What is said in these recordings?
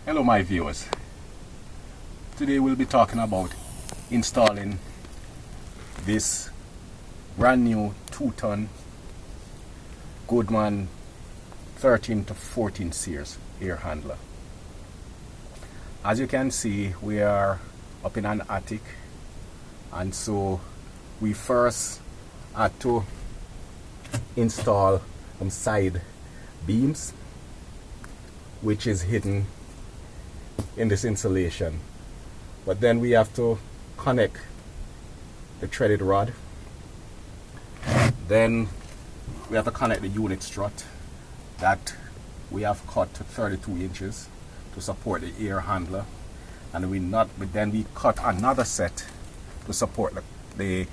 Hello my viewers. Today we'll be talking about installing this brand new 2-ton Goodman 13 to 14 series air handler. As you can see, we are up in an attic, and so we first had to install some side beams which is hidden in this insulation, but then we have to connect the threaded rod, then we have to connect the unit strut that we have cut to 32 inches to support the air handler, and then we cut another set to support the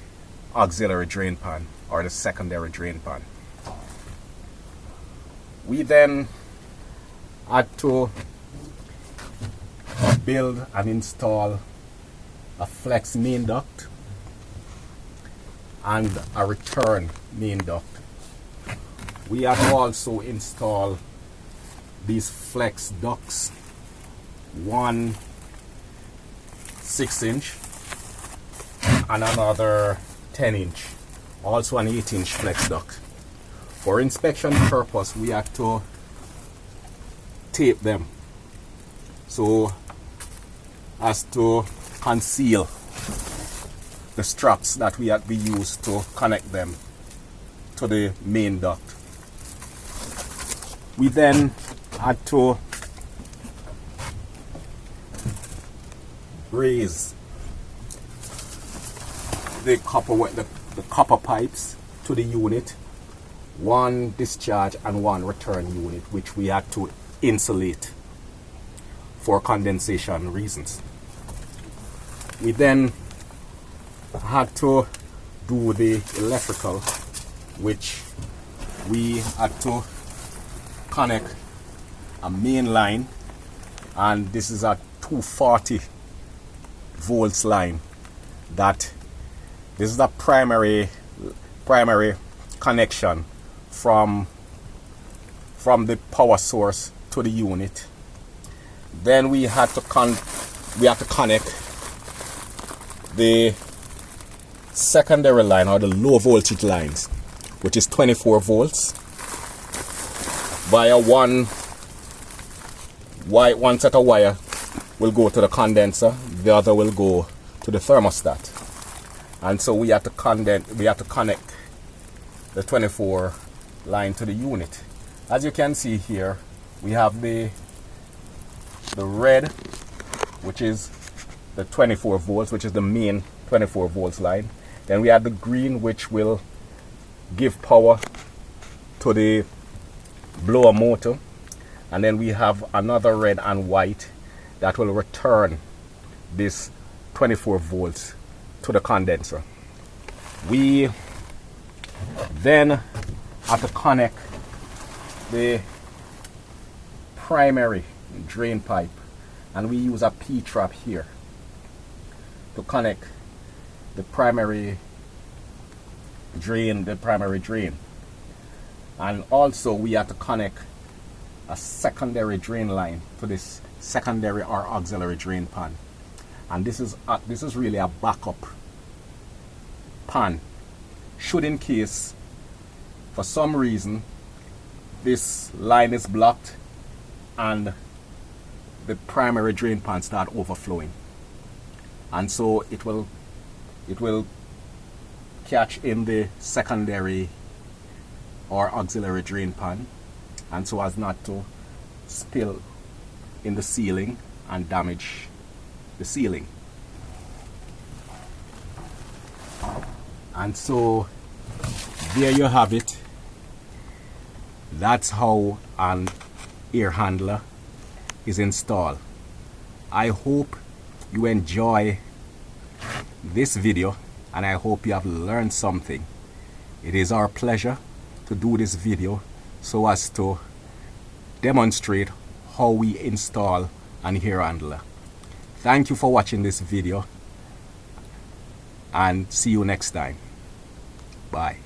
auxiliary drain pan or the secondary drain pan. We then had to build and install a flex main duct and a return main duct. We had to also install these flex ducts, one 6-inch and another 10-inch, also an 8-inch flex duct. For inspection purpose, we had to tape them so as to conceal the struts that we used to connect them to the main duct. We then had to raise the copper pipes to the unit, one discharge and one return unit, which we had to insulate for condensation reasons. We then had to do the electrical, which we had to connect a main line, and this is a 240 volts line. This is the primary connection from the power source to the unit. Then we had to connect the secondary line, or the low voltage lines, which is 24 volts, via one set of wire will go to the condenser, the other will go to the thermostat. And so we had to connect the 24 line to the unit. As you can see here, we have the red, which is the 24 volts, which is the main 24 volts line. Then we have the green, which will give power to the blower motor, and then we have another red and white that will return this 24 volts to the condenser. We then have to connect the primary drain pipe, and we use a P-trap here to connect the primary drain, and also we have to connect a secondary drain line to this secondary or auxiliary drain pan, and this is really a backup pan should, in case for some reason this line is blocked and the primary drain pan start overflowing, and so it will catch in the secondary or auxiliary drain pan, and so as not to spill in the ceiling and damage the ceiling. And so there you have it. That's how an air handler is installed. I hope you enjoy this video, and I hope you have learned something. It is our pleasure to do this video so as to demonstrate how we install an air handler. Thank you for watching this video, and see you next time. Bye.